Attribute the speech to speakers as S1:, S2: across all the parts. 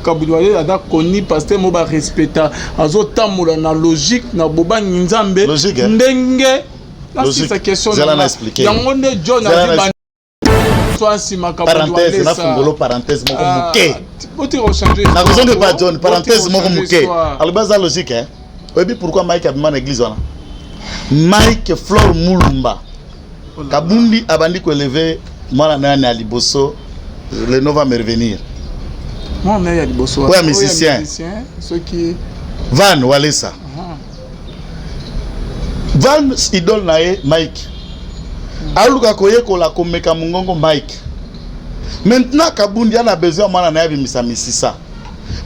S1: Kaboudiwale ada koni pasteur mo ba respecta azo tamola na logique na boba nzambe ndenge c'est sa question
S2: là expliquer
S1: yango nde John a
S2: parenthèse na fungolo parenthèse moko muke
S1: boti rechanger
S2: na raison de pas John parenthèse moko muke albaza logique hein obi pourquoi Mike abima na église wana Mike Flore Mulumba Kabundi abandi ko élever mwana na liboso le nom va me revenir
S1: moi on est à liboso
S2: ouais musicien
S1: ceux qui
S2: Van Walesa Van idole nae Mike aluka koyekola komeka mungongo Mike maintenant Kabundi a besoin mwana na yabimisa misisa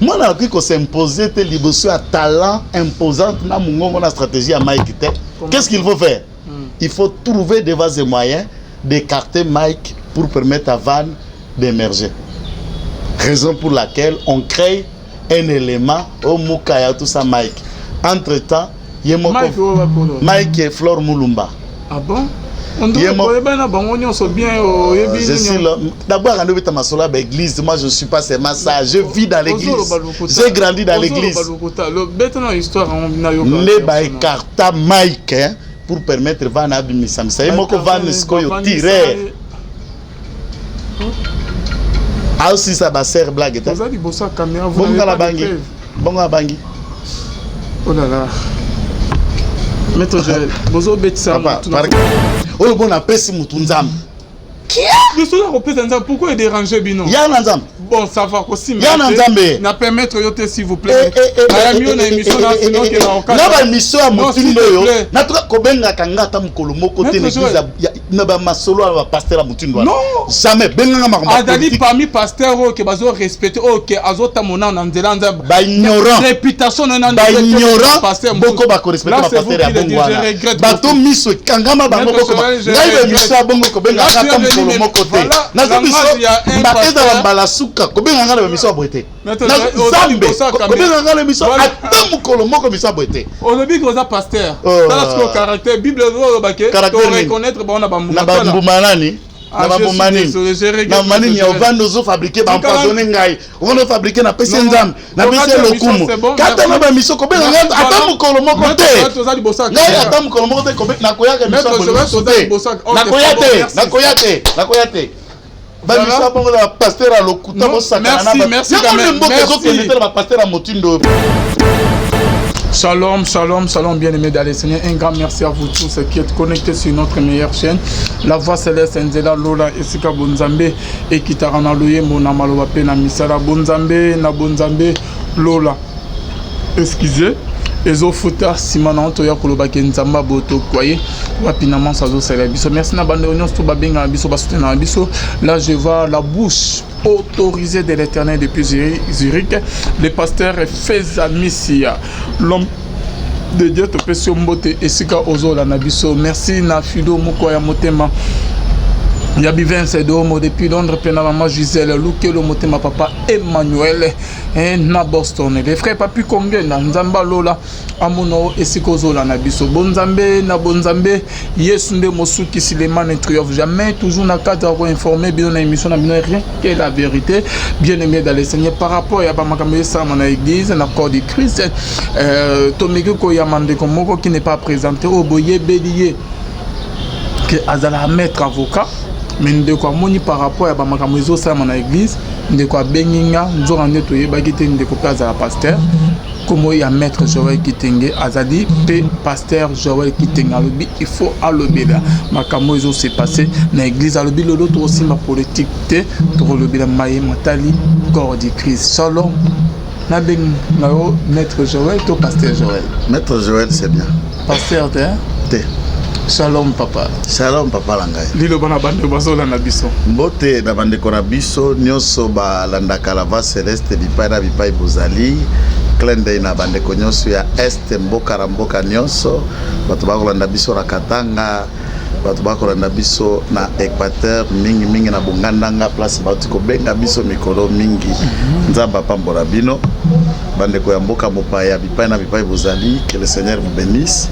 S2: mwana ko s'imposer te liboso à talent imposante na mungongo na stratégie à Mike te qu'est-ce qu'il faut faire il faut trouver des vases et moyens d'écarter Mike pour permettre à Van d'émerger. Raison pour laquelle on crée un élément au Mukaya tout ça Mike. Entre-temps, Mike et Flore Mulumba.
S1: Ah bon? On doit bien
S2: d'abord, l'église, moi je ne suis pas seulement ça, je vis dans l'église, j'ai grandi dans l'église. Ne écarta Mike pour permettre Van Abimissam. Ça y est, moi que Van Skoyo tirer. Ah aussi ça va ser blague. Bonga la bangi. Bonga bangi.
S1: Oh là là. Maître Joël, bozo betsa.
S2: Oh bon appel si mutunzam. Qui
S1: je suis là représentant pourquoi il dérange bino?
S2: Ya nanzam.
S1: Bon ça va aussi mais.
S2: Ya nanzambe.
S1: Na permettre yote s'il vous plaît. Ala mieux na émission na sinon que na okala.
S2: Na ba émission à mutindo yo. Na to kobenga kanga ta mukolo moko te l'église na ba masolo à pasteur à mutindo.
S1: Non.
S2: Jamais benga makamba.
S1: Adali parmi pasteur que bazo respecter que azota mona na nzela nza
S2: ba ignorant.
S1: Réputation na
S2: ba ignorant. Boko ba correspecter ba pasteur ya bongwana. Ba to miso kanga ma ba moko ko. Na ba émission à bongo ko benga kanga ta mukolo moko te. Na zo miso ba eda ba balasuka ko benga ngala ba miso aboete. Na zambe ko benga ngala miso ata mukolo moko miso aboete.
S1: On le dit que ça pasteur. Parce que caractère Bible baké to reconnaître ba na ba
S2: na ba mbumanani na ba bomani na mani ya vando zo fabriquer ba empoisonner ngai on va fabriquer na pese nzam na pese lokumu kata na ba miso ko benga ata mukolo moko te ngai ata mukolo moko te ko benga na koyaka miso aboete na koyate ba miso bongo la pasteur a lokuta bo sakana na ba merci ba pasteur a motindo.
S1: Shalom, shalom, shalom, bien-aimés dans les Seigneurs. Un grand merci à vous tous qui êtes connectés sur notre meilleure chaîne. La Voix Céleste, Nzela, Lola, Esika, Bonzambe, et Kitarana, Loye, Mona, Malowape, na Misara, Bonzambe, na Bonzambe, Lola. Excusez. Ezo futa simana to ya koloba kenzamba boto kwaye rapidement ça zo c'est biso merci na bande union to babenga biso basoutenir na biso là je vois la bouche autorisée de l'Éternel depuis Zurich le pasteur Fezamissia l'homme de Dieu to pesio mbote esika ozola na biso merci na fido moko ya motema Yabi Vince Domo depuis Londres, Pena Maman Gisèle, Lukelo Motema Papa Emmanuel, na Boston. Les frères Papi Kongen, Nzamba Lola, Amono Esikozola Nabiso, Bonzambe, na Bonzambe, Yesunde Mosuki Sileman ne triomphe jamais, toujours na cadre pour informer, bien na émission, rien que la vérité, bien aimé dans les Seigneurs par rapport à Bamakamé Sama na église, na corps du Christ, Tomego Koyamande Komoko qui n'est pas présenté, Oboye Bélier, que Azala maître avocat. Mais de quoi moni par rapport à Bamakamozo Sama na église, de quoi Benginga, nous avons nettoyé, bagité de copains à la pasteur, comme il y a maître Joël Kitenge, Azadi, P. pasteur Joël Kitenge, il faut allober là. Makamozo s'est passé, na église allober l'autre aussi ma politique, pour le bilan maïe, matali, corps du Christ. Shalom. Na ben nao maître Joël, to pasteur Joël.
S2: Maître Joël, c'est bien.
S1: Pasteur
S2: T.
S1: Shalom papa.
S2: Shalom papa langai.
S1: Lilo bana bande bazola na biso.
S2: Mbote na bande kona biso nyoso ba landaka la Voix Céleste bipai bozali. Klende na bande konyoso ya Est mboka ramboka nyoso. Batu ba kolanda biso na Katanga. Batu ba kolanda biso na Équateur mingi na Bongandanga place batu ko benga biso mikolo mingi. Nzamba pambola bino. Bande ko ya mboka mopaya bipai bozali. Que le Seigneur vous bénisse.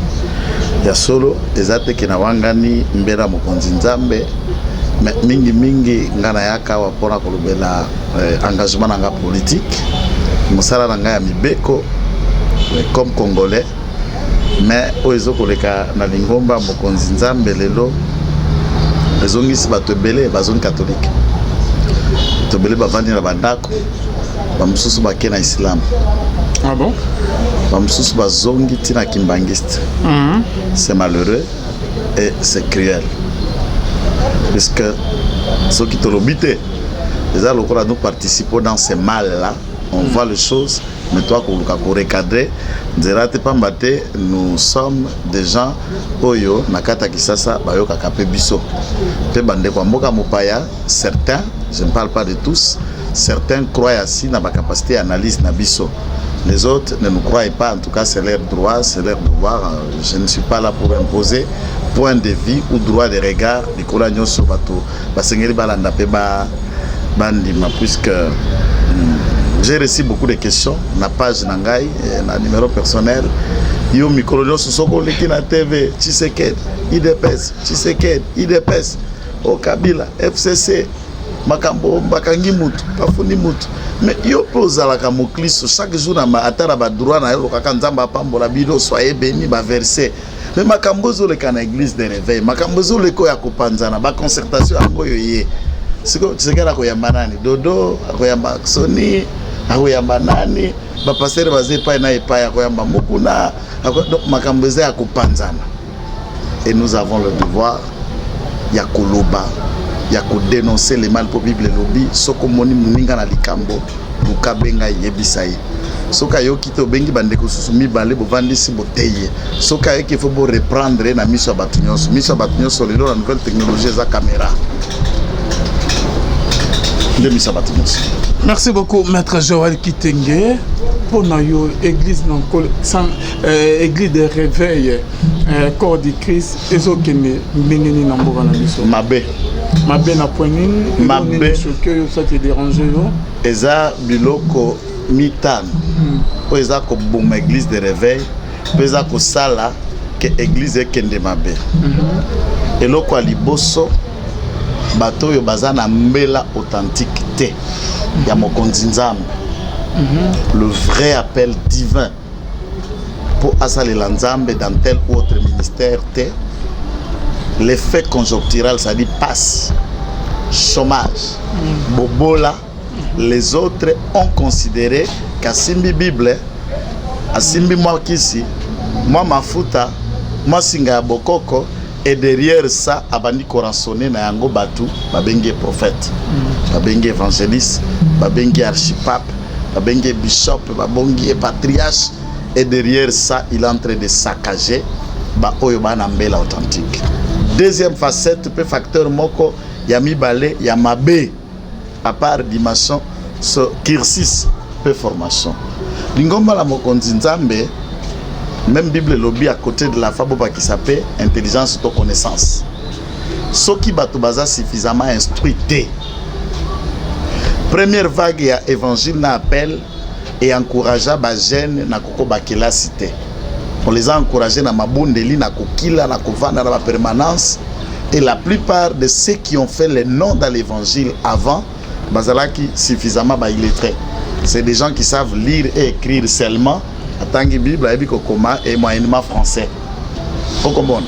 S2: Ya solo ezate kina wangani mbera mokonzi nzambe mingi ngana yaka wapona kolobela engagement nga politique mosala na ngai ya mibeko comme congolais mais oyo ezokoleka na lingomba mokonzi nzambe lelo ezongisi bato ebele bazongi catholique bato ebele bavandi na bandako bamosusu bake na islam.
S1: Ah bon?
S2: Bamosusu bazongi ntina kimbangiste. C'est malheureux et c'est cruel puisque ceux qui tolobi te déjà lokola nous participons dans ces mal là on voit les choses mais toi pour recadrer nous sommes des gens oyo nakata kisasa bayoka kape biso pe bande kwa mboka mopaya. Certains, je ne parle pas de tous, certains croient ainsi dans ma capacité d'analyse na biso. Les autres ne nous croient pas, en tout cas c'est leur droit, c'est leur devoir. Je ne suis pas là pour imposer point de vue ou droit de regard de kola nyoso bato basengeli balanda pe ba bandima puisque j'ai reçu beaucoup de questions na page na ngai na numéro personnel yo mikolo nyoso soko leki na TV Tshisekedi IDPS o Kabila FCC makambo bakangi mutu bafundi mutu mais yo pozalaka mokliso chaque jour na atara ba droit na yo kaka nzamba pambola bido soyez béni ba verset mais makambo zo le kana église de réveil makambo zo le ko ya kopanzana ba concertation yango yo ye siko Tshisekedi akoyamba nani Dodo akoyamba Soni akoyamba nani ba pasteur bazé pa na epa akoyamba mokuna donc makambo za ya kopanzana et nous avons le devoir ya koloba ya ko dénoncer les mal pour Bible lobby soko moni muninga na likambo bukabenga yebisai soka yo kito bengi bandeko susu mibale bovandisi boteye soka yeke faut bo reprendre na miso batunyoso lelo na nouvelle technologie za caméra de miso batunyoso.
S1: Merci beaucoup maître Joël Kitenge pour yo église église de réveil corps du Christ ezokende mbengeni na mboka na biso
S2: mabe
S1: na poignine mabe choqué ça te dérange yo
S2: eza biloko mitano o eza ko boma église de réveil peza ko sala que église ekende mabe eloko liboso bato yo bazana mbela authentique te ya mokonzi nzambe le vrai appel divin pour asalela nzambe dans tel ou autre ministère te l'effet conjonctural ça dit passe chômage bobola les autres ont considéré qu'asimbi Bible asimbi moi kisi moi mafuta moi singa bokoko et derrière ça abandi koransonner na yango batu babenge prophète babenge évangéliste babenge archipape babenge bishop babongi patriarche et derrière ça il est en train de saccager ba oyo bana mbela authentique. Deuxième facette pe facteur moko ya mibale ya mabe à part dimension ce kirsis pe formation lingomba la mokonzi nzambe même Bible lobby à côté de la fabo qui s'appelle intelligence de connaissance ceux qui bato baza suffisamment instruits. Première vague ya évangile na appel et encouragea ba jeune na koko bakela cité. On les a encouragés na mabondeli na kokila na kovanda na permanence et la plupart de ceux qui ont fait le nom dans l'évangile avant bazalaki suffisamment ba illettrés. C'est des gens qui savent lire et écrire seulement atangi Bible et bikokoma et moyennement français. Vous comprenez?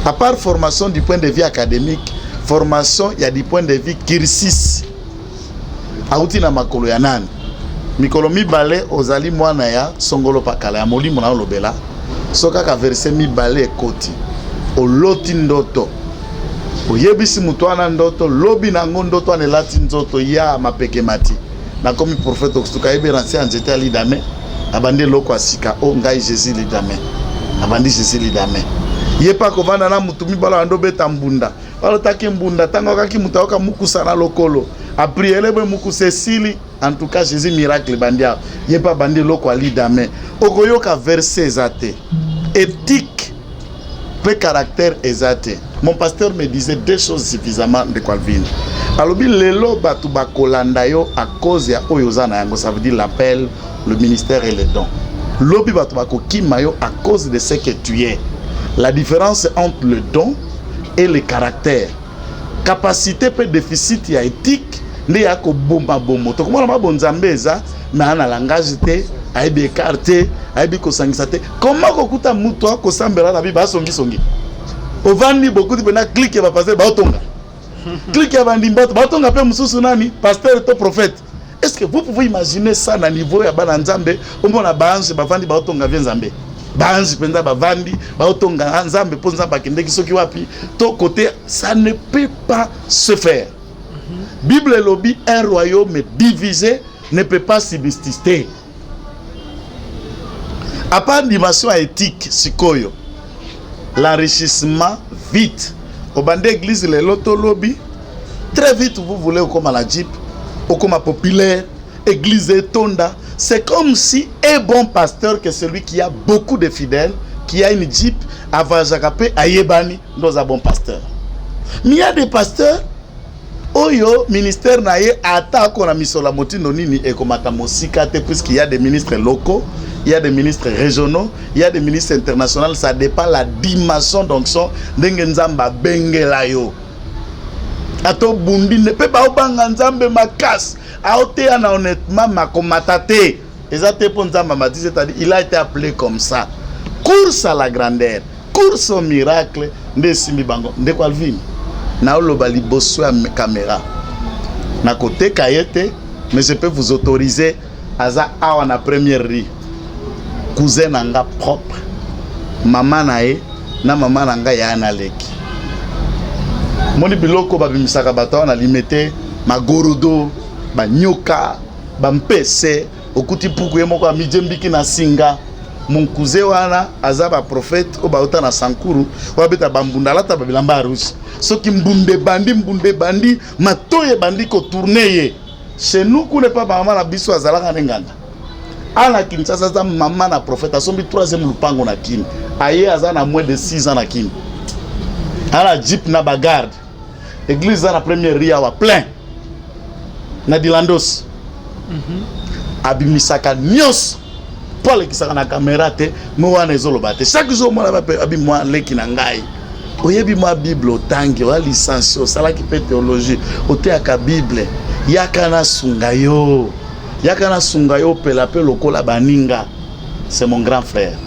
S2: À part formation du point de vue académique, formation il y a du point de vue kirsis. Auti na makolo ya nani? Mikolo mibale ozali mwana ya songolo pakala ya molimo na lobela. Soka ka verset mibale ekoti. Oloti ndoto. Oyebisi mutu wana ndoto lobi na ndoto ane lati nzoto ya mapeke mati. Na komi prophète okustuka ebe ransi anjete alidame. Abandi loko asika o ngai Jésus lidame. Abandi Jésus lidame. Yepa kovanda na mutu mibala ando beta mbunda. Walo taki mbunda tanga kaki mutaoka mukusa na lokolo. A prier be muku Cécile en tout cas Jésus miracle bandia. Yepa bandi loko alidame. Okoyoka verset ezate. Éthique peu caractère ezate. Mon pasteur me disait deux choses suffisamment de Calvin. Alobi lelo batu bakolanda yo à cause ya oyozana yango, ça veut dire l'appel, le ministère et les dons. Lobi batu bakokima yo à cause de ce que tu es. La différence entre le don et le caractère. Capacité peu déficit ya éthique nde ya ko bomba bomo to komona mabonzambe eza na na langage te aibi écarté aibi ko sangisa te comment ko kuta muto ko sambela na bi ba songi songi ovandi beaucoup de bena clique ba passer ba otonga clique ya bandimbato ba otonga pe mususu nani pasteur to prophète. Est-ce que vous pouvez imaginer ça na niveau ya bana nzambe omona baange bavandi ba otonga via nzambe baange penza bavandi ba otonga nzambe po nzambe akendeki soki wapi to côté ça ne peut pas se faire. Bible lobby un royaume divisé ne peut pas subsister. À part dimension éthique sikoyo l'enrichissement vite au bande église les loto lobby très vite vous voulez comme à la jeep ou comme à populaire église tonda c'est comme si un bon pasteur que celui qui a beaucoup de fidèles qui a une jeep avant Jacapé ayebani dans un bon pasteur. Mais il y a des pasteurs oyo ministère naie attaque on a mis sur la motindo nini et comme atamosika te puisqu'il y a des ministres locaux, il y a des ministres régionaux, il y a des ministres internationaux, ça dépend la dimension d'onction ndenge nzamba bengela yo. Ato bundi ne peut pas obanga nzambe makas aote ana honnêtement makomatate. Ezate pour nzamba mati c'est-à-dire il a été appelé comme ça. Course à la grandeur, course au miracle nde simi bango nde kwa vini. Na oloba liboso ya caméra na côté kayete mais je peux vous autoriser aza awa na première rue cousin nanga propre maman nae na maman nanga ya na leki moni biloko babimisaka bato na limité magorodo ba nyoka ba mpese okuti puku ye moko amijembiki na singa mon cousin wana azaba prophète o baota na sankuru o beta bambunda lata babilamba rouge soki mbunde bandi matoye bandi ko tourner ye chez nous ko ne pas maman na biso azalaka nganda ala Kinshasa za maman na prophète asombi 3e lupango na kini aye azana moins de 6 ans na kini ala jeep na bagarde église na première ria wa plein na dilandos abimisaka nyos Paul qui sera na caméra te mo wana ezoloba te chaque jour mo na abi moi leki na ngai oyebi moi bible otangi wa licence sala ki pe théologie oteaka bible yakana sungayo pela pe lokola baninga c'est mon grand frère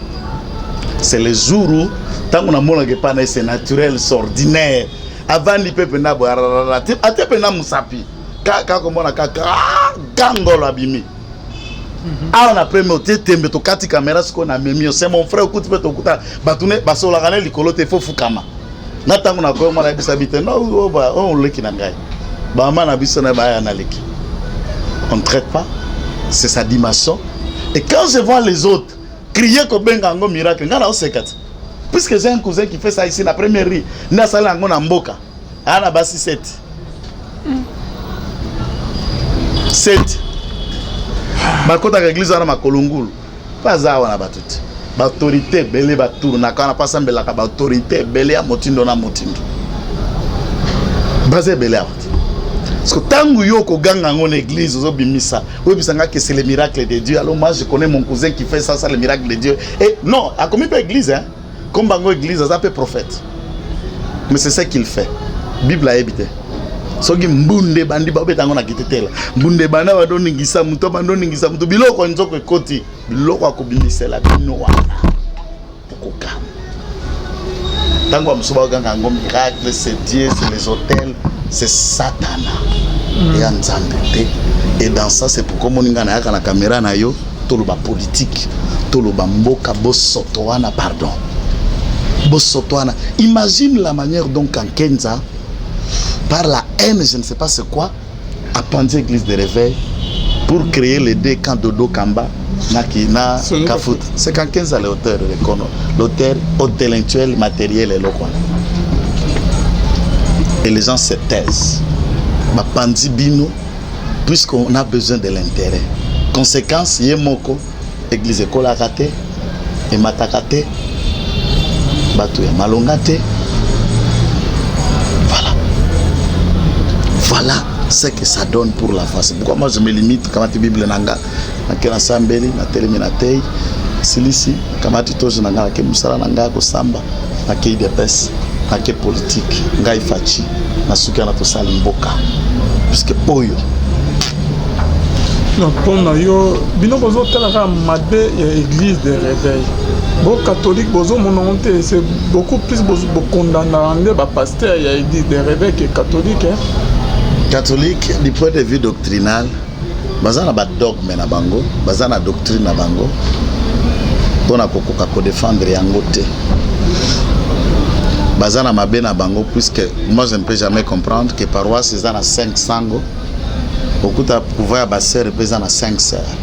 S2: c'est le jour où tant on a mona que pas c'est naturel c'est ordinaire avant li pepe na bo atepe na musapi ka komona ka gangolo abimi. Ah on a premier tembe to kati caméra ce qu'on a mis c'est mon frère écoute peut okuta batune basola kana likolo te fo fukama na tango na ko mala bisabite no on leki na ngai ba mana biso na ba na leki on traite pas c'est sa dimension et quand je vois les autres crier ko benga ngo miracle ngana o sekat puisque j'ai un cousin qui fait ça ici la première rue na sala ngo na mboka ana basi 7 bakota ka église wana makolongulu paza wana batuti ba autorité belé ba tour na kana pasa mbela ka ba autorité belé ya motindo na motindo bazé belé a parce que tangu yo ko ganga ngone église zo bimisa we bisanga que c'est le miracle de Dieu. Alors moi je connais mon cousin qui fait ça le miracle de Dieu et non a commis pas église hein comme bango église ça peut prophète mais c'est ça qu'il fait Bible a évité soki mbunde bandi babetango na kitetela mbunde bana badoningisa muto bandoningisa muto biloko nzoko ekoti biloko akobimisela bino wana pokoka tango amsuba ganga ngo miracle c'est Dieu c'est les hôtels c'est Satana et nzambe te et dans ça c'est pourquoi moninga na yaka na caméra na yo toloba politique toloba mboka bosotoana pardon bosotoana imagine la manière donc en Kenza par la haine, je ne sais pas c'est quoi, a pendu l'église de réveil pour créer les deux camps Dodo Kamba, Nakina, Kafout. C'est quand 15 l'auteur, l'auteur intellectuel, matériel et local. Et les gens se taisent. Ma pandi bino, puisqu'on a besoin de l'intérêt. Conséquence, Yemoko, église école à raté, et matakate, batou et malongate. Voilà ce que ça donne pour la face. Pourquoi moi je me limite quand la Bible nanga na kena sambeli na teleminatei silisi kama titoje nanga ke musala nanga ko samba na ke de pes na ke politique ngai fachi na suki na to sali mboka puisque oyo
S1: non pona yo bino bozo talaka mabe ya église de réveil bon catholique bozo mononte c'est beaucoup plus bozo condamner nde ba pasteur ya église de réveil que catholique hein?
S2: Catholique du point de vue doctrinal baza na ba dogme na bango baza na doctrine na bango pona kokoka ko défendre yango te baza na mabe na bango puisque moi je ne peux jamais comprendre que paroisse eza na 500 okuta pouvoir ya baseur pesa na 5 sœurs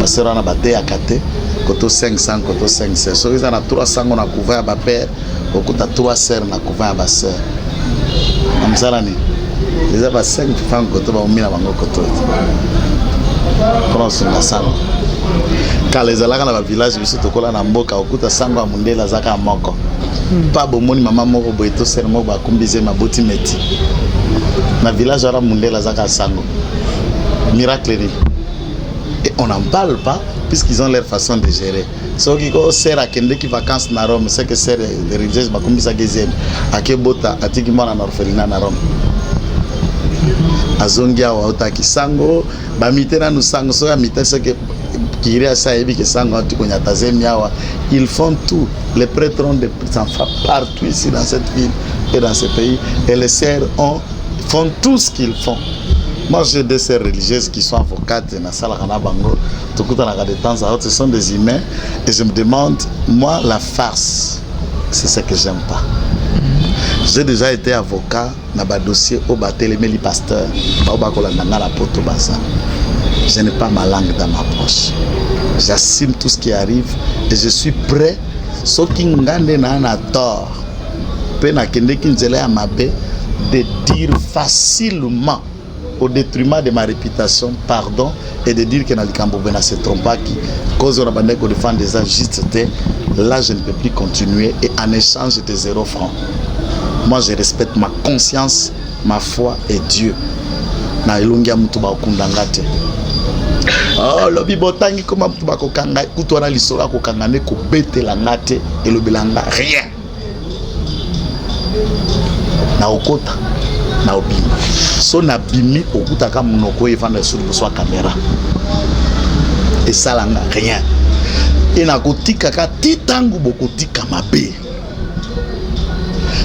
S2: baseur wana bate ya kate koto 500 koto 5 sœurs so eza na 300 na pouvoir ya bapère okuta 3 sœurs na pouvoir ya baseur amsala ni eza ba 5 francs koto ba umina bango koto kono sunga sana kala ezalaka na ba village biso tokola na mboka okuta sango ya mundela zaka moko pa bomoni mama moko boye to sœur moko bakumbize maboti meti na village à Mundela Zaka Sango. Miracle. Et on n'en parle pas puisqu'ils ont leur façon de gérer. Ce qui est sert à Kende qui vacances na Rome, c'est que c'est les religieuses bakumbi sa deuxième. À Kebota, à Tigimona na orphelinat na Rome. Azongia wa otaki sango, ba mitena nu sango so ya mitena ce que qui à ça et que sango tu konya tazemiawa. Ils font tout. Les prêtres ont des enfants partout ici dans cette ville et dans ce pays et les sœurs font tout ce qu'ils font. Moi, j'ai des sœurs religieuses qui sont avocates dans Salakana Bango. Tout le temps, de temps à autre, ce sont des humains. Et je me demande, moi, la farce, c'est ce que j'aime pas. J'ai déjà été avocat dans le dossier au Batelemeli Pasteur. Je n'ai pas ma langue dans ma poche. J'assume tout ce qui arrive et je suis prêt. Ce qui n'a tort, de dire facilement au détriment de ma réputation pardon et de dire que Nalikambo ne se trompe pas qui cause on a défendre des injustices. Là je ne peux plus continuer et en échange de 0 francs. Moi je respecte ma conscience, ma foi et Dieu. Na ilungia mtu ba okundanga te. Oh lobi botangi koma mtu ba kokanga kutwana lisolo kokanga ne ko betela ngate et le bilanga rien. Na okota na obima so na bimi okutaka monoko evanda sur le soir caméra et ça langa rien et na kotika ka titangu bokotika mabe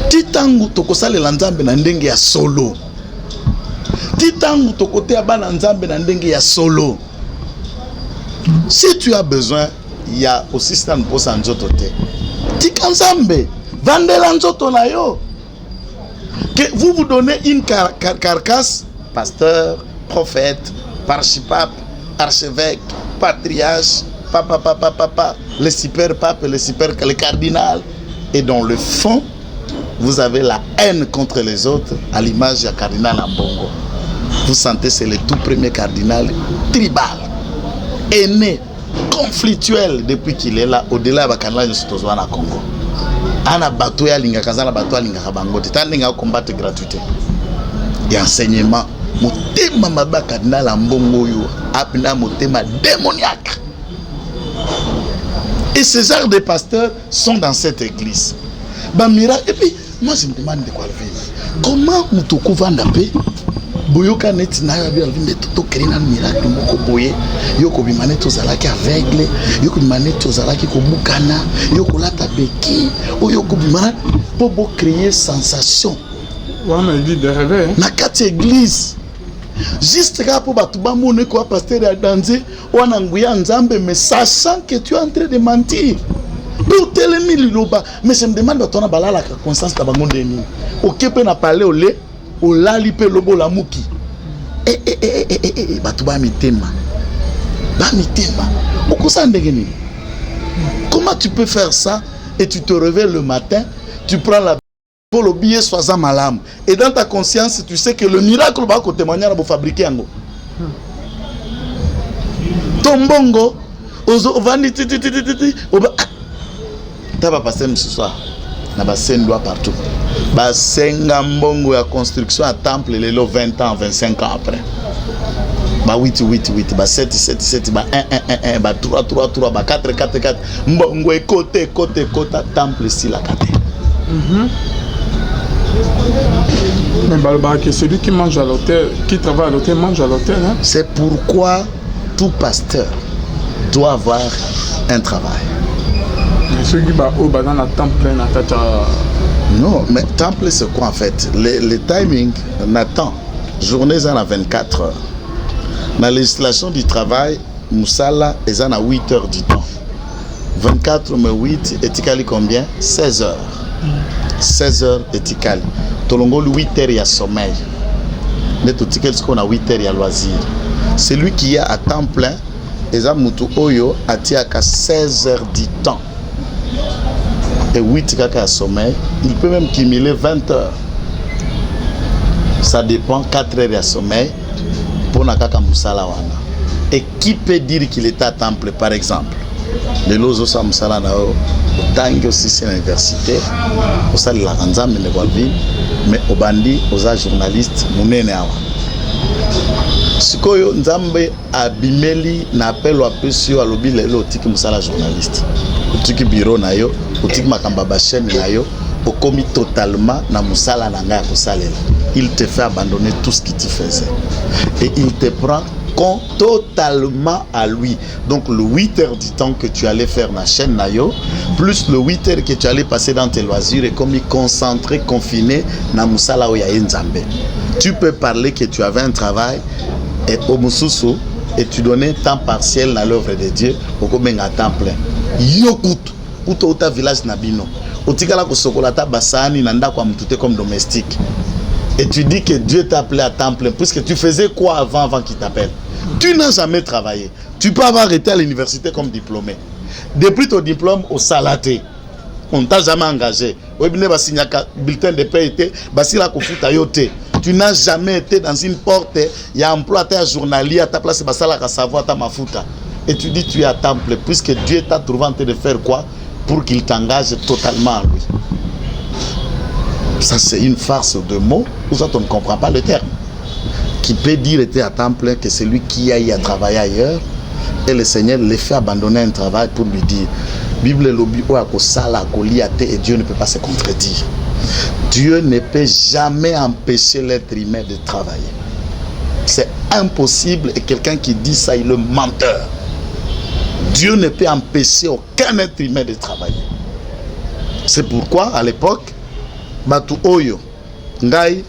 S2: titangu tokosalela nzambe na ndenge ya solo titangu tokotea bana nzambe na ndenge ya solo. Si tu as besoin il y a aussi stand pour sanjoto te tika nzambe vandela nzoto na yo. Que vous vous donnez une carcasse, pasteur, prophète, archipape, archevêque, patriarche, papa, le super pape, le cardinal, et dans le fond, vous avez la haine contre les autres à l'image du cardinal Ambongo. Vous sentez c'est le tout premier cardinal tribal, aîné, conflictuel depuis qu'il est là, au-delà de cardinal de Congo. Ana bateau ya linga kazala bateau linga kabango tandinga combattre gratuité et enseignement motema mabaka na la mbongo yo apna motema démoniaque. Et ces genres de pasteurs sont dans cette église. Bamira et puis moi je me demande de quoi le vivre. Comment mutoko vanda pe boyoka neti na ya bien vimbe to kerina miracle moko boye yoko bimane to zalaki aveugle yoko bimane to zalaki ko bukana yoko lata beki o yoko bimane pour créer sensation
S1: wana église de réveil
S2: na kati église juste là pour batu ba mone ko pasteur ya danser wana nguya nzambe mais sachant que tu es en train de mentir pour telemi liloba. Mais je me demande ba tona balala ka conscience ta bangonde ni OK pe na parler au lait o lali pe lobo la muki batu ba mitema okosa ndenge nini. Comment tu peux faire ça et tu te réveilles le matin, tu prends la pour le billet soixante malam et dans ta conscience tu sais que le miracle va témoigner à fabriquer yango tombongo ozo vandi taba passer ce soir na ba sendwa partout ba senga mbongo ya construction à temple lelo 20 ans 25 ans après ba 8 ba 7 ba 1 ba 3 ba 4 mbongo côté temple si la kate
S1: Mais que celui qui mange à l'hôtel, qui travaille à l'hôtel, mange à l'hôtel. Hein?
S2: C'est pourquoi tout pasteur doit avoir un travail.
S1: Ceux qui sont dans la temple,
S2: non, mais temple c'est quoi en fait? Le timing, Nathan, journée en a 24 heures. Dans la législation du travail, Moussala est en a 8 heures du temps. 24 mais 8 et combien? 16 heures. 16 heures et tikali. Tolongo 8 heures il y a sommeil. Neto tikali ce qu'on a 8 heures il y a loisir. Celui qui est à temps plein, Eza Mutu Oyo a tiaka 16 heures du temps. Et 8 kaka à sommeil, il peut même cumuler 20 heures. Ça dépend 4 heures à sommeil pour Nakaka Moussala wana. Et qui peut dire qu'il est à temps plein par exemple? Les lozo sa Moussala nao tangi aussi c'est l'université, au sali la ranza mais mais au bandi aux journalistes munene awa. Sikoyo nzambe abimeli na appel wa pesio alobi lelo tiki Moussala journaliste. Tiki bureau na yo, tiki makamba ba chaîne na yo, okomi totalement na Moussala na nga ko salela. Il te fait abandonner tout ce que tu faisais et il te prend totalement à lui. Donc le 8 heures du temps que tu allais faire la chaîne Nayo, plus le 8 heures que tu allais passer dans tes loisirs et comme il concentré, confiné na Moussala ou Nzambe. Tu peux parler que tu avais un travail et au Moussousou et tu donnais temps partiel dans l'œuvre de Dieu au Komenga temps plein. Yokut, uta village Nabino. Otikala ko sokolata basani nanda kwa mtute comme domestique. Et tu dis que Dieu t'a appelé à temps plein, puisque tu faisais quoi avant qu'il t'appelle? Tu n'as jamais travaillé. Tu peux avoir été à l'université comme diplômé. Depuis ton diplôme au Salaté, on ne t'a jamais engagé. Bulletin de paie était, tu n'as jamais été dans une porte, il y a un emploi, tu es journalier, à ta place, tu savoir ta mafuta. Et tu dis tu es à temps plein, puisque Dieu t'a trouvé en train de faire quoi? Pour qu'il t'engage totalement à lui. Ça c'est une farce de mots, où ça on ne comprend pas le terme. Qui peut dire était à temps plein que celui qui a eu à travailler ailleurs et le Seigneur le fait abandonner un travail pour lui dire Bible lobi o akosala akoliate et Dieu ne peut pas se contredire. Dieu ne peut jamais empêcher l'être humain de travailler. C'est impossible et quelqu'un qui dit ça il est menteur. Dieu ne peut empêcher aucun être humain de travailler. C'est pourquoi à l'époque Batu Oyo, Ngai,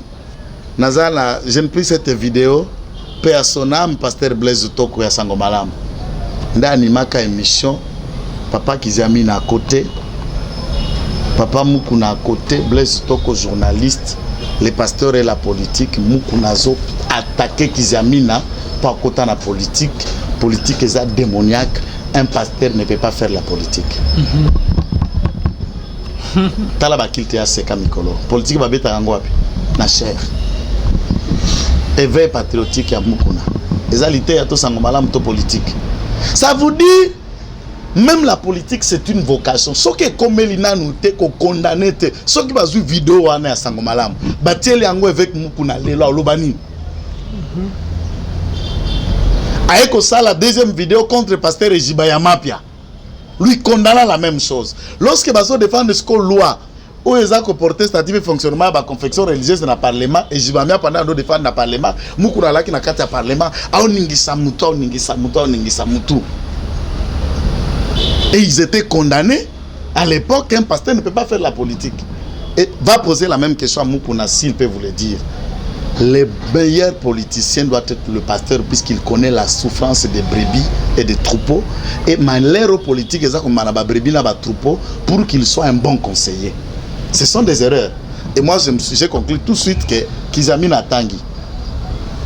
S2: Nazala, je ne pris cette vidéo, paix à son âme, pasteur Blaise Toko ya Sangomalam. Nda animaka émission, papa Kizamina à côté, papa Mukuna à côté, Blaise Toko journaliste, les pasteurs et la politique, Mukunazo attaqué Kizamina pour côté la politique, politique est démoniaque, un pasteur ne peut pas faire la politique. Tala bakilte ya seka mikolo politique babeta yango wapi na cher éveil patriotique ya Mukuna ezalité ya to Sangomalam to politique. Ça vous dit même la politique c'est une vocation. Ce que comme Elina nous te ko condamné te ce qui bazu vidéo wana ya Sangomalam batieli yango avec Mukuna lelo lobani aeko ça la deuxième vidéo contre pasteur Ejibaya Mapia. Lui condamna la même chose. Lorsque Baso défend ce qu'on loi, où ils ont porté statut fonctionnement de la confection religieuse dans le Parlement, et Jibamia pendant de défendre le Parlement, Moukourala qui n'a qu'à le Parlement, et ils étaient condamnés. À l'époque, un pasteur ne peut pas faire la politique. Et va poser la même question à Moukouna s'il peut vous le dire. Le meilleur politicien doit être le pasteur puisqu'il connaît la souffrance des brebis et des troupeaux. Et malheur politique, brebis et troupeaux pour qu'il soit un bon conseiller. Ce sont des erreurs. Et moi, j'ai conclu tout de suite que Kizamina Tangi,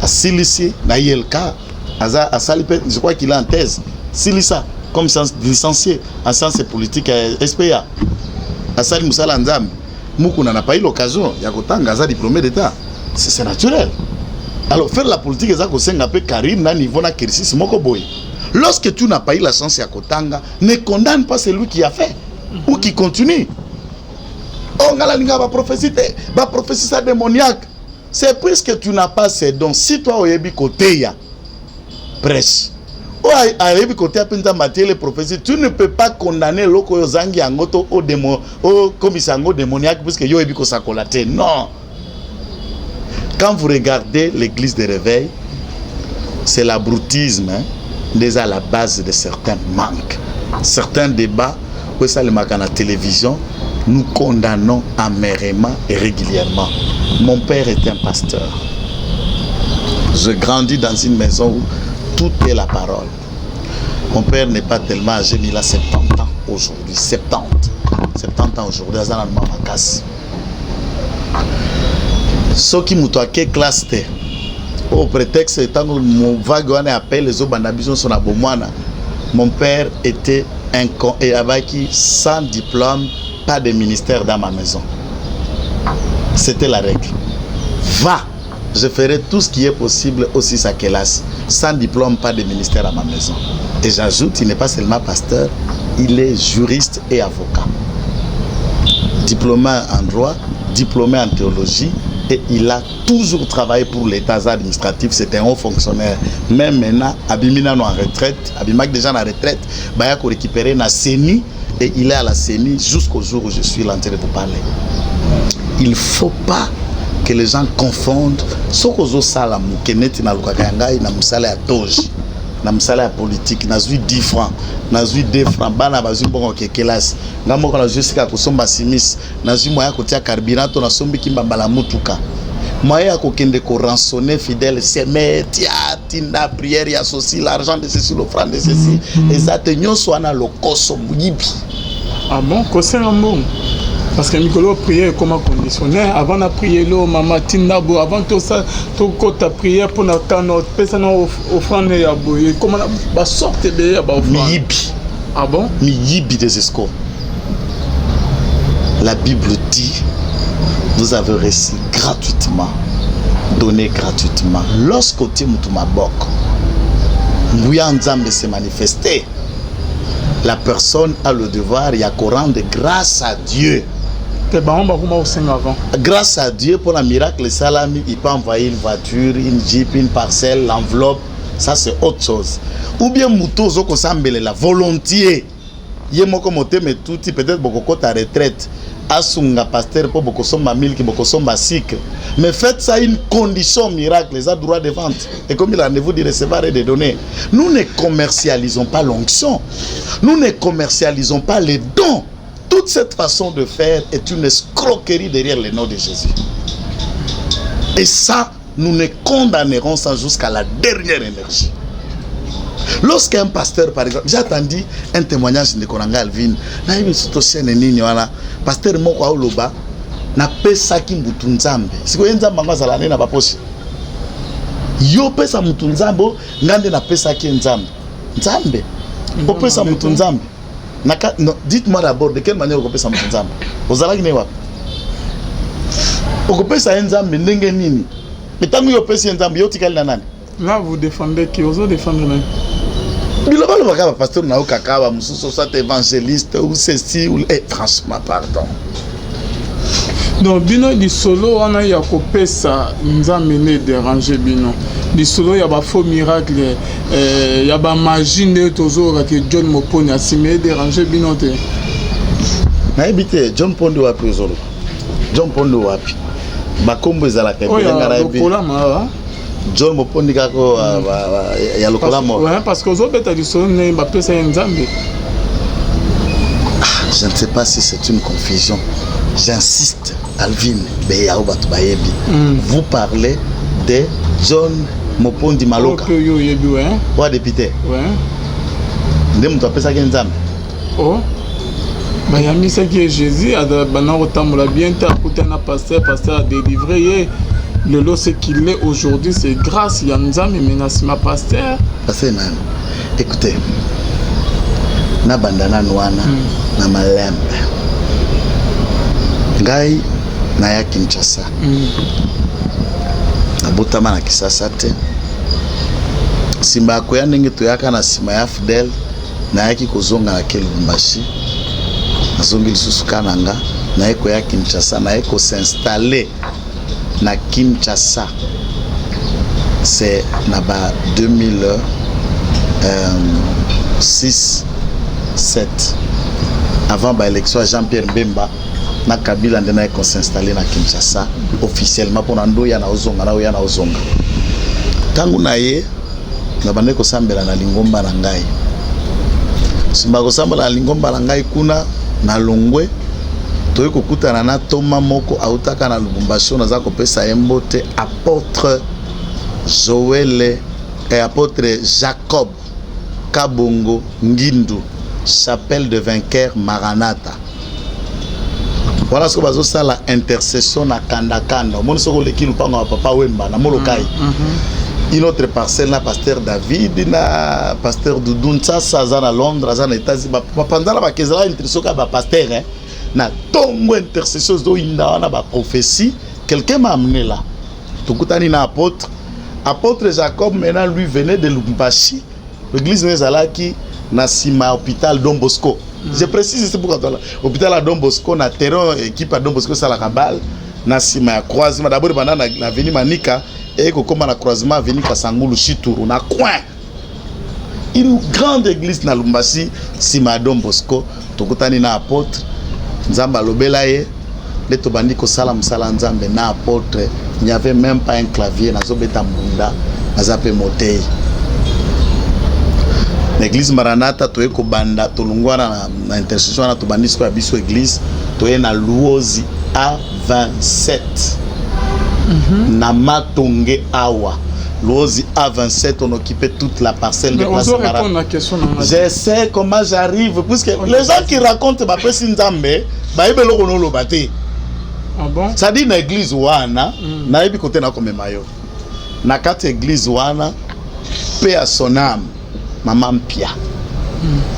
S2: à Silisi, à Yelka, à Salipet, je crois qu'il est en thèse. Silisa, comme licencié en sciences politiques à SPA. À Salim Moussala Nzam, Moukouna n'a pas eu l'occasion. Il y a autant de diplômé d'État. C'est naturel. Alors faire la politique c'est un peu carré na niveau na kersis moko boy. Lorsque tu n'as pas eu la chance à Kotanga, ne condamne pas celui qui a fait ou qui continue. Oh ngala va prophétie ça démoniaque. C'est puisque tu n'as pas ces dons. Si toi oyebi koteya prêche arrive côté à Penta Maté les prophéties, tu ne peux pas condamner l'oko zangi angoto au démon, au commissango démoniaque, puisque yo ebiko sakolate. Non. Quand vous regardez l'église de réveil, c'est l'abrutisme, hein, déjà à la base de certains manques. Certains débats, où ça le marque à la télévision, nous condamnons amèrement et régulièrement. Mon père est un pasteur. Je grandis dans une maison où tout est la parole. Mon père n'est pas tellement âgé, mais il a 70 ans aujourd'hui. 70 ans aujourd'hui. Ce qui m'a toqué classe, au prétexte étant mon vague appelle les autres bandabisions son abomana. Mon père était et avec sans diplôme, pas de ministère dans ma maison. C'était la règle. Va, je ferai tout ce qui est possible aussi sa classe. Sans diplôme, pas de ministère à ma maison. Et j'ajoute, il n'est pas seulement pasteur, il est juriste et avocat. Diplômé en droit, diplômé en théologie, et il a toujours travaillé pour l'État administratif. C'était un haut fonctionnaire. Même maintenant, Abimina en retraite, Abimak déjà en retraite, Baya ko récupérer na CENI, et il est à la CENI jusqu'au jour où je suis là en train de vous parler. Il ne faut pas que les gens confondent ce que vous savez, que na lukakangai na musala ya toji, na musala ya politique, na zui 10 francs, na zui 2 francs, bana bazui bongo ke kelas, ngamo kana jusika kusomba simis, na zui moya kotia carburant na sombi kimba bala mutuka. Moya ko kende ko rançonner fidèle, c'est metia tinda prière ya sosi l'argent de ceci l'offrande de ceci, exact nyonso ana lokoso muyibi.
S1: Ah bon, c'est un bon. Parce que Nicolas priait comme un conditionnaire. Avant de prier, maman Tindabo, avant tout ça, tout côté prière pour notre personne offrande à boyer. Comment la sorte de offrande?
S2: Miyibi.
S1: Ah bon?
S2: Miyibi des escrocs. La Bible dit, vous avez reçu gratuitement, donné gratuitement. Lorsque tu m'abok, Mouyanzambe s'est manifesté. La personne a le devoir, il y a qu'on rende grâce à Dieu. Grâce à Dieu pour le miracle, salami, il peut envoyer une voiture, une jeep, une parcelle, l'enveloppe. Ça, c'est autre chose. Ou bien, Mouto, Zoko Sambele, la volontiers. Yemoko Mote, mais tout, peut-être beaucoup ta retraite. Asunga pasteur pour beaucoup sommes mille qui beaucoup sommes cycle. Mais faites ça une condition miracle, les droits de vente. Et comme il a rendez-vous de recevoir et de donner. Nous ne commercialisons pas l'onction. Nous ne commercialisons pas les dons. Toute cette façon de faire est une escroquerie derrière le nom de Jésus. Et ça, nous ne condamnerons ça jusqu'à la dernière énergie. Lorsqu'un pasteur, par exemple, j'ai attendu un témoignage de Konanga Alvin, pasteur Moko Aoloba, na pesa ki mbutunzambe. Siko enzamba ngazalane na baposi. Yo pesa mbutunzambo, ngande na pesa ki nzambe. Nzambe. O pesa mbutunzambe. Non, dites-moi d'abord de quelle manière vous pesa mbutunzambe. Ozalaki ne wapi? Okopesa nzambe ndenge nini? Mitangu yo pesa nzambe yo tikali na nani?
S1: Là vous défendez qui? Vous défendez même.
S2: Biloba le bakaba pasteur na okakaba mususu soit évangéliste ou ceci ou franchement pardon.
S1: Donc bino di solo wana ya kopesa nzambe ne déranger bino. Di solo ya ba faux miracle ya ba magie ne tozo que John Moponi asime déranger bino te.
S2: Na ebité John Pondo wapi ozolo. John Pondo wapi. Bakombo ezala ka belenga na ebi. John Mopondi kako ya lokola mo.
S1: Ouais, parce que aux autres du son ne ba pesa nzambe.
S2: Je ne sais pas si c'est une confusion. J'insiste, Alvin, vous parlez de John Mopondi Maloka. Ouais, député. Ouais. Ndem tu appelles ça nzambe.
S1: Oh. Bah ya misa qui est Jésus a bana otambola bien ta kutana pasteur a délivré. Le lot c'est qu'il est aujourd'hui, c'est grâce à Nzambe et menace ma pasteur.
S2: Pasteur man. Écoutez. Na bandana nwana na malembe. Ngai na ya Kinshasa. Abotama na Kisasa te. Simba koya ndenge toyaka na sima ya Fidel na yaki kozonga na Lubumbashi. Nazongi lisusu kananga na yeko ya Kinshasa na yeko s'installer na Kinshasa. C'est na ba 2000 6 7 avant l'élection à Jean-Pierre Mbemba na Kabila ndena ko s'installer na Kinshasa officiellement pour ndo ya na ozonga na ya na ozonga tangu na ye na bande ko sambela na lingomba na ngai simba ko sambela na lingomba na ngai kuna na Longwe toyi kokutana na Toma moko autaka na Lubumbashi na za kopesa embote apôtre Joël et apôtre Jacob Kabongo Ngindu chapelle de vainqueur Maranatha. Voilà ce que bazo ça la intercession na kanda kanda. Mon soko leki lupango papa Wemba na Molokai. Une autre parcelle na pasteur David na pasteur Doudunsa Saza na Londres za na États-Unis. Pendant la bakezala intercession ka ba pasteur hein. Na tongo intercession zo inda na ba prophétie, quelqu'un m'a amené là. Tokutani na apôtre Jacob maintenant lui venait de Lubumbashi. L'église Nezalaki na sima hôpital Don Bosco. Je précise c'est pourquoi hôpital Don Bosco na terrain équipe Don Bosco ça la cabale na sima ya croisement d'abord pendant na avenue Manika et ko koma na croisement avenue Kasangulu Chituru na coin. Une grande église na Lubumbashi sima Don Bosco tokutani na apôtre Nzamba lobela ye le tobandi ko sala musala Nzambe na apôtre il n'y avait même pas un clavier na zobeta mbunda na zape motei. L'église Maranatha toye ko banda tolungwana na intercession na tobandi so ya biso église toye na Luozi A27 na Matonge awa Luozi A27 on occupait toute la parcelle de place Maranatha. Je sais comment j'arrive puisque les gens qui racontent ba pesi Nzambe ba yebelo kono lobate.
S1: Ah bon?
S2: Ça dit na église wana na yebi côté na komema yo. Na kati église wana paix à son âme. Maman Pia,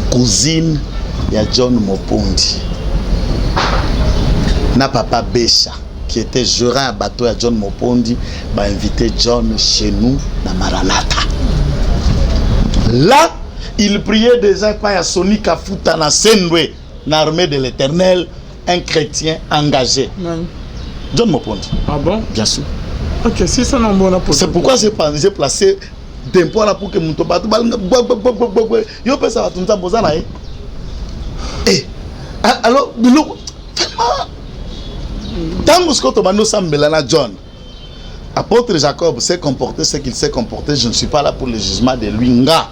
S2: cousine ya John Mopondi. Na papa Besha, qui était gérant à bateau à John Mopondi, m'a invité John chez nous dans Maranatha. Là, il priait déjà pas à Soni Kafuta na Senwe, l'armée de l'Éternel, un chrétien engagé. John Mopondi.
S1: Ah bon?
S2: Bien sûr.
S1: Ok, si ça n'a pas.
S2: C'est pourquoi j'ai placé tempo là pour que mon toba yo pesa batunza bozana eh alors bilo tango skoto bando sambela na John apôtre Jacob s'est comporté ce qu'il s'est comporté. Je ne suis pas là pour le jugement de lui nga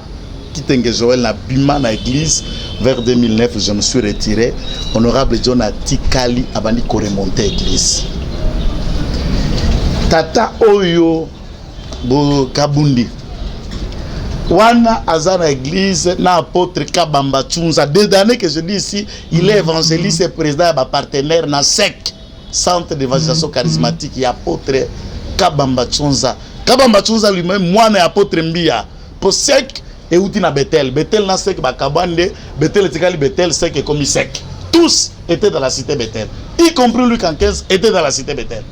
S2: kitenge Joël na bima na église vers 2009 je me suis retiré. Honorable John a tikali abandi ko remonter église tata oyo bo Kabundi Wana Azana église na apôtre Kabamba Tchunza. Des années que je dis ici, il est évangéliste et président et partenaire na SEC, centre d'évangélisation charismatique et apôtre Kabamba Tchunza. Kabamba Tchunza lui-même, moi et apôtre Mbia. Pour SEC et outi na Bethel. Bethel na SEC bakabande, Bethel etikali Bethel SEC et comme SEC. Tous étaient dans la cité Bethel. Y compris Luc en 15 était dans la cité Bethel.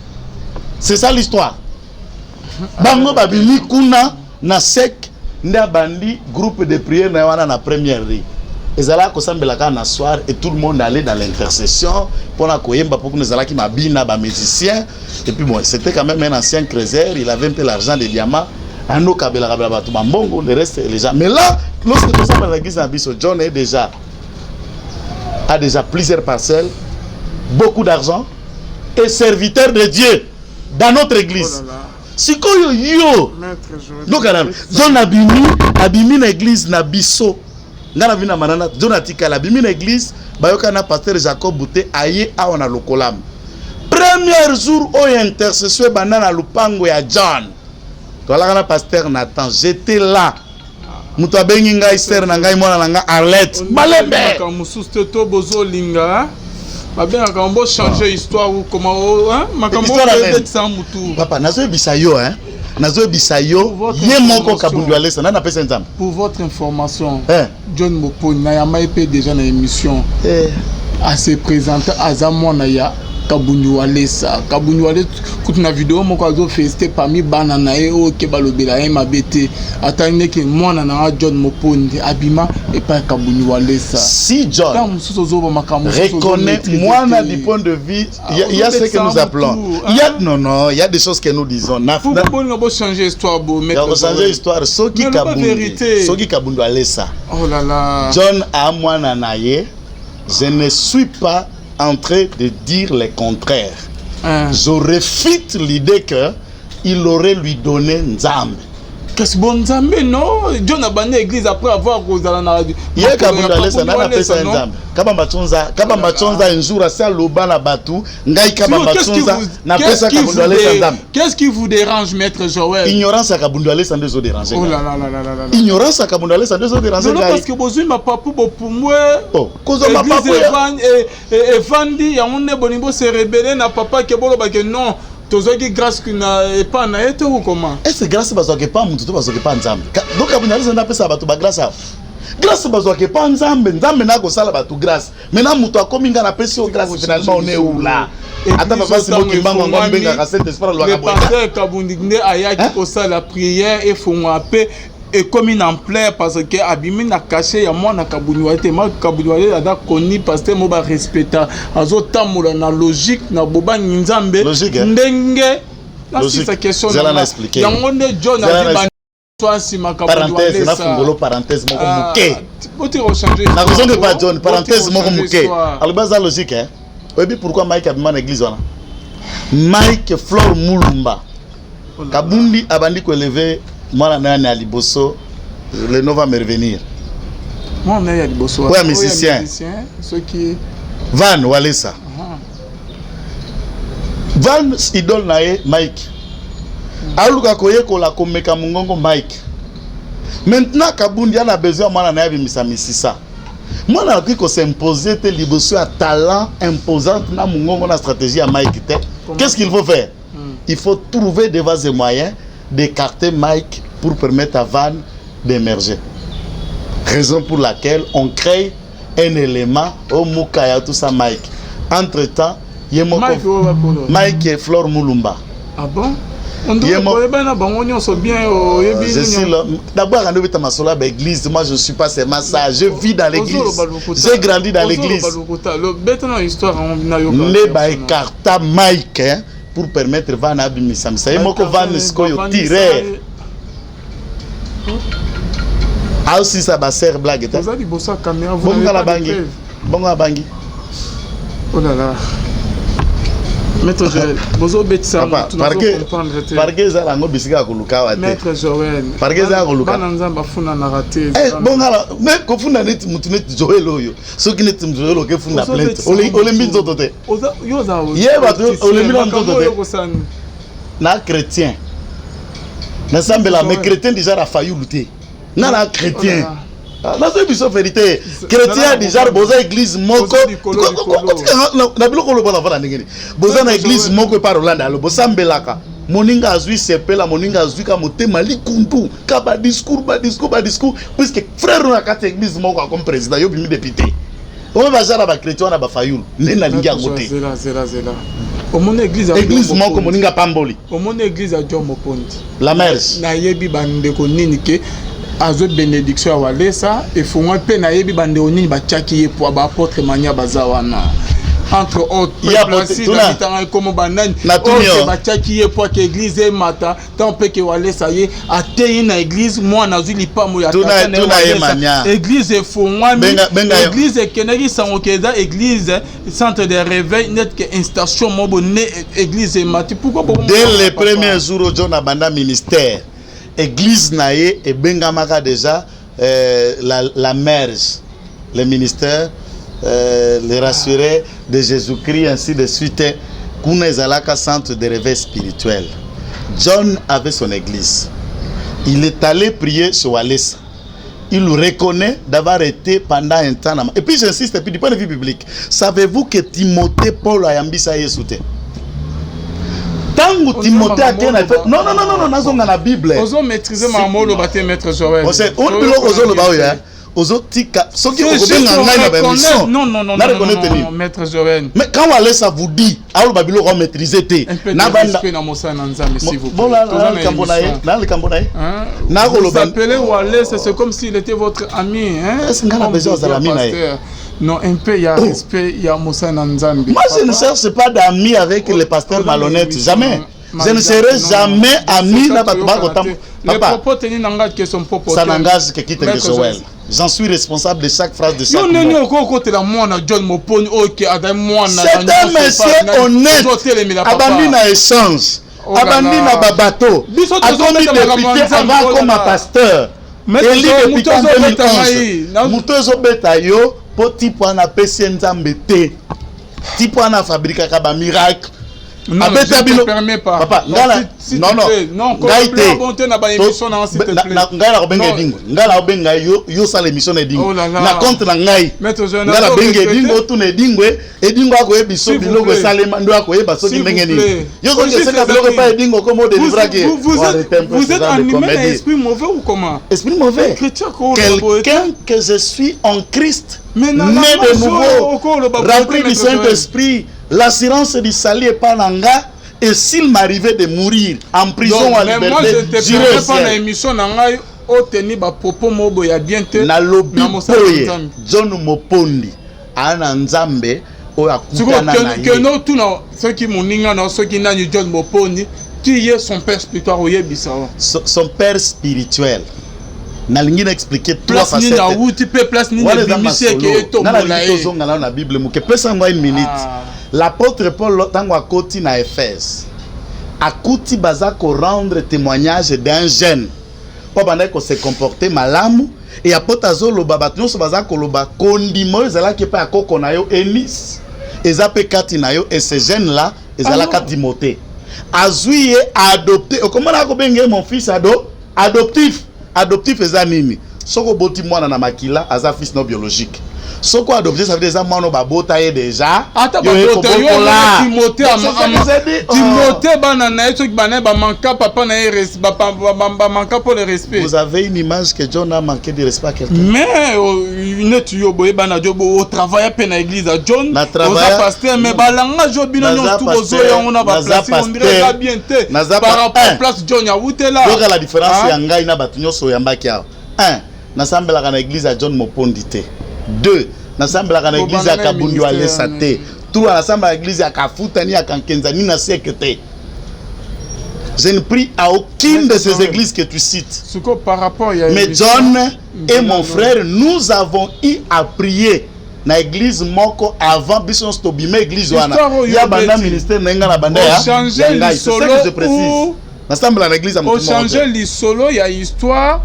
S2: C'est ça l'histoire. Bango babili kuna na SEC nda bandi groupe de prière na wana na première rue. Ezala ko sambelaka na soir et tout le monde allait dans l'intercession pour na koyemba pour que nous alaki mabina ba musicien et puis bon c'était quand même un ancien creuser, il avait un peu l'argent des diamants ando kabela kabela batu bambongo le reste les gens. Mais là lorsque nous sommes dans l'église d'Abisso, John a déjà plusieurs parcelles, beaucoup d'argent et serviteur de Dieu dans notre église. Oh là là. Sikoyo yo donc John abimi na église na biso ngana vina manana John atika la bimi na église bayoka na pasteur Jacob Bouté aye awana lokolam premier jour au intercession banana lupango ya John tola kana pasteur Nathan j'étais là muto abengi ngai sœur na ngai mwana na nga Arlette malembe ka mususte to bozo linga. Bien, quand on change l'histoire ou comment hein, papa, nazo bisayo hein, nazo bisayo, yé moko kabundi alesa na pesa nzambe.
S1: Pour votre information, John Mopondi na yama épé déjà na émission à se présenter à Zamona ya Kabundu Walesa kuti na vidéo moko azo festé parmi bana na e o ke balobela e mabete atane ke mwana na John Mopondi abima et pas Kabundu Walesa.
S2: Si John reconnaît mwana du point de vue, il y a ce que nous appelons. Il y a des choses que nous disons.
S1: Faut changer l'histoire,
S2: changer l'histoire. Soki Kabundu Walesa.
S1: Oh là là.
S2: John a mwana na ye. Je ne suis pas en train de dire le contraire. Je réfute l'idée qu'il aurait lui donné Nzambe.
S1: Qu'est-ce que bon Nzambe non? John a banni l'église après avoir causé la radio.
S2: Il y a Kabundu Walesa na pesa Nzambe. Kaba mbachonza un jour à ça loba na batu ngai kaba mbachonza na pesa Kabundu Walesa Nzambe.
S1: Qu'est-ce qui vous dérange, maître Joël?
S2: Ignorance à Kabundu Walesa nde zo déranger.
S1: Oh là là là là là.
S2: Ignorance à Kabundu Walesa nde zo déranger.
S1: Non parce que bozui ma papu bo pumwe.
S2: Oh, kozo ma papu
S1: et Vandi ya on ne bonimbo se rebeller na papa ke bolo ba ke non. Tozoki grâce que na pas na été ou comment?
S2: Est-ce grâce parce que pas mutu parce que pas Nzambe. Donc Kabundu Walesa na pesa batu ba grâce à. Grâce parce que pas Nzambe na ko sala batu grâce. Maintenant mutu akominga na pesa grâce finalement on est où là? Ata papa si moki bango ngombenga ka cet espoir lo
S1: ka boya. Le pasteur Kabundu nde ayaki ko sala prière et fongwape et comme une ampleur parce que abimi na caché ya mwana Kabundu Walesa ma Kabundu Walesa ada koni pasteur mo ba respecta azo tamula na logique na boba Nzambe ndenge na sa question
S2: na expliquer
S1: yango nde John a dit
S2: parenthèse na fungolo parenthèse moko muke
S1: oti rechanger
S2: na raison de pas John parenthèse moko muke albaza logique hein obi pourquoi Mike abima na église wana Mike Flore Mulumba Kabundi abandi ko élever mwana nani à Liboso le nom va me revenir
S1: moi on est à Liboso
S2: ouais musicien
S1: ceux qui
S2: Van Walesa Van idole nae Mike aluka koyekola komeka mungongo Mike maintenant Kabundi a besoin mwana na bimisa misisa mwana ko s'imposer te Liboso a talent imposant na mungongo na stratégie à Mike te qu'est-ce qu'il faut faire il faut trouver des vases et moyens d'écarter Mike pour permettre à Van d'émerger. Raison pour laquelle on crée un élément au Mukaya tout ça Mike. Entre-temps, Mike et Flore Mulumba.
S1: Ah bon? On doit bien.
S2: D'abord, l'église, moi je ne suis pas seulement ça. Je vis dans l'église. J'ai grandi dans l'église. Ne écarta Mike pour permettre Van Abimisa. C'est moi que Van Skoyo tirer. Ah aussi ça va ser blague. Bonga la bangi. Bonga bangi.
S1: Oh là là. Maître Joël, bozo betsa
S2: parce que ça la ngo bisika kuluka wa te.
S1: Maître Joël.
S2: Parce que ça kuluka.
S1: Bana nzamba funa na raté.
S2: Bonga la mais ko funa net mutu net Joël oyo. So ki net Joël ke funa plainte. Ole mbi nzoto te.
S1: Yo za o.
S2: Ye ba ole mbi nzoto te. Na chrétien. Na sambela mais chrétien déjà a failli lutter. Na chrétien. Là c'est une vérité. Chrétien déjà boza église moko. Na biloko lo bana bana ngeni. Boza na église moko par Hollande lo bosambelaka. Moninga azui sepela moninga azui ka motema likuntu ka ba discours puisque frère na kati église moko comme président yo bimi député. On va jara ba chrétien na ba fayulu. Nena lingi ngote.
S1: Zela. Au mon église
S2: moko moninga pamboli.
S1: Au mon église a John Mopondi.
S2: La mère.
S1: Na yebi bande ko nini ke azo bénédiction à Walesa et faut moi pe na yebi bande oni ba tchaki pour ba apôtre mania bazawana entre autres place dans bitanga comme banane autre ba tchaki pour que église mata tant pe que Walesa ye ateye na église moi na zuli pa mo ya tata église faut moi église keneki sangokeza église centre de réveil net que installation mo bonne église mati pourquoi
S2: dès les premiers jours au John abanda ministère église naé et bengamaka déjà la merge le ministère les rassurés de Jésus-Christ ainsi de suite kuna ezalaka centre de réveil spirituel. John avait son église. Il est allé prier sur Walesa. Il reconnaît d'avoir été pendant un temps. Et puis j'insiste, et puis du point de vue biblique, savez-vous que Timothée Paul a yambisa Yesute? Tango Timothée a été non, nazonga na Bible.
S1: Ozo maîtriser ma molo baté maître Joël.
S2: On sait, on bilo ozo lo ba oya. ozotika soki okobenga ngai na bamission
S1: non maître Joël,
S2: mais quand on laisse ça vous dit alors babilo on maîtriser te
S1: na banda na mosana nzambe s'il vous plaît bon
S2: là le cambonaï na koloba
S1: appelé Walé, c'est comme s'il était votre ami, hein.
S2: Est-ce qu'on a besoin de l'ami naïe?
S1: Non, un peu il y a respect, il y a mosana nzambe.
S2: Moi je ne cherche pas d'amis avec les pasteurs malhonnêtes, jamais. Je ne serai jamais ami na bato.
S1: Les propos tenus n'engagent que son propos.
S2: Ça n'engage que quitte que Joël. J'en suis responsable de chaque phrase de chaque mot. C'est un monsieur honnête. Abandi na échange. Abandi na babato. Akomi député avant comme pasteur. Eli député en 2011. Mutozo beta yo po tipo ana pesi nzambe te. Tipo ana fabrique ka ba miracle.
S1: Non, je ne te permets pas.
S2: Papa, non,
S1: vous êtes animé d'un esprit mauvais ou comment?
S2: Esprit mauvais. Quelqu'un que je suis en Christ, né de nouveau, rempli du Saint-Esprit. L'assurance du salut est pas nanga, et s'il m'arrivait de mourir en prison à liberté,
S1: moi je te permets pas na émission nanga au tenir ba propos mobo ya bien te
S2: na lobi boye John Mopondi ana nzambe o akutana na ye
S1: que no tuna ceux qui moninga na ceux qui na John Mopondi qui est son père spirituel ou yebisa
S2: son père spirituel. Nalingi na expliquer trois facettes.
S1: Place ni na uti pe place ni na bimisi ke to mola
S2: e. Na Bible mu ke pesa ngwa une minute. L'apôtre Paul tango akoti na Éphèse. Akuti baza ko rendre témoignage d'un jeune. Po banda ko se comporter malamu et apôtre azolo babatno so baza ko loba kondimo ezala ke pa akoko na yo Enis. Eza pe kati na yo et ce jeune là ezala ka Timothée. Azui adopté. Comment na ko benge mon fils adoptif. Adoptif eza nini? Soko boti mwana na makila aza fils non biologique. Soko adopté ça veut dire mwana babota ye déjà.
S1: Ata babota yo Timothée bana na eto bana ba manka papa na respect ba manka pour le respect.
S2: Vous avez une image que John a manqué de respect à quelqu'un.
S1: Mais une tuyo boye bana jobo au travail pe na église à John.
S2: Oza
S1: pasteur mais balanga jobino nyo tout bozo ya on a ba place on dirait pas bien te. Par rapport à place John ya wutela.
S2: Donc la différence ya ngai na batu nyoso ya mbaki ya. 1. Nasambela na église à John Mopondi te. 2. Nasambela na église à Kabundi wa Lesa te. 3. Nasambela na église à Kafutani à Kankenzani na sekete. Je ne prie à aucune de ces églises que tu cites. Mais John et mon frère, nous avons eu à prier dans l'église Moko avant Bison Stobime église wana. Il y a banda ministère nenga na banda ya. C'est ça que je précise. Nasambela na église à Mokomo.
S1: Au changer l'isolo, il y a histoire.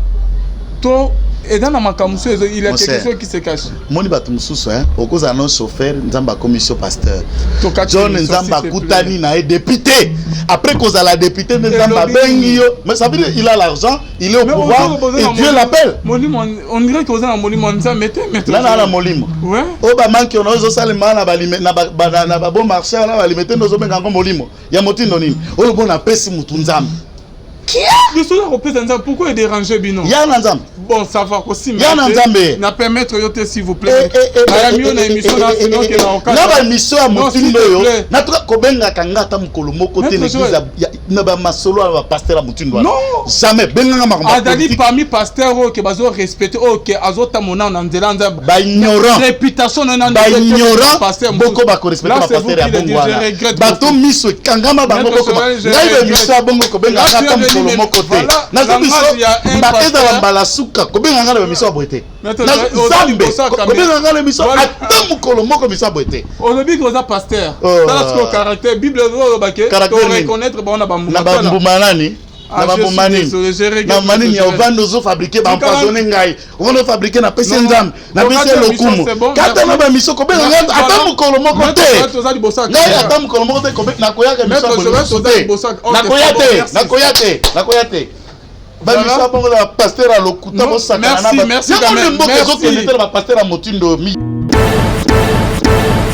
S1: Et dans ma camuso, il y a quelque chose qui se cache.
S2: Moni batumususu hein, okoza non chauffeur, nzamba commission pasteur. John nzamba kutani na député. Après cause à la députée nzamba bengi yo, mais ça veut dire il a l'argent, il est au pouvoir et Dieu l'appelle.
S1: On dirait que vous avez un molimo nzamba mais
S2: là na molimo. Ouais. O ba manki on ozo salema na balime na ba bon marché na balimete nozo benga ngo molimo. Ya motindo nini? O lo bona pesi mutu nzamba.
S1: Pourquoi il dérange Bino? Bon, ça va aussi. Na permettre yote s'il vous plaît. Na mieux na émission na sinon que na okaka.
S2: Na ba émission à Motindo yo. Na to kobenga kanga ta mukolo moko te l'église na ba masolo ba pasteur à Motindo. Non, jamais benga ma komba.
S1: Adali parmi pasteur que bazo respecter que azota mona na ndelanda
S2: ba ignorant.
S1: Réputation na
S2: ba ignorant. Boko ba ko respecter ba pasteur ya bongwana. Ba to miso kanga ma bango boko. Ngai ba miso bongo kobenga kata mukolo moko te. Na zo miso mbakeza ba balasuka kobenga ngala ba miso aboite. Na zambe kobenga ngala miso ata mukolo moko miso aboite.
S1: On dit que ça pasteur. Ça c'est le caractère bible zo baké to reconnaître ba na ba
S2: mbumanani. Na ba mbumanani. Na manini ya ovando zo fabriquer ba empoisonner ngai. On a fabriquer na pese nzambe. Na pese lokumu. Kata na ba miso kobenga ngala ata mukolo moko te. Ngai ata mukolo moko te kobenga na koyaka miso aboite. Na koyate.
S1: Merci.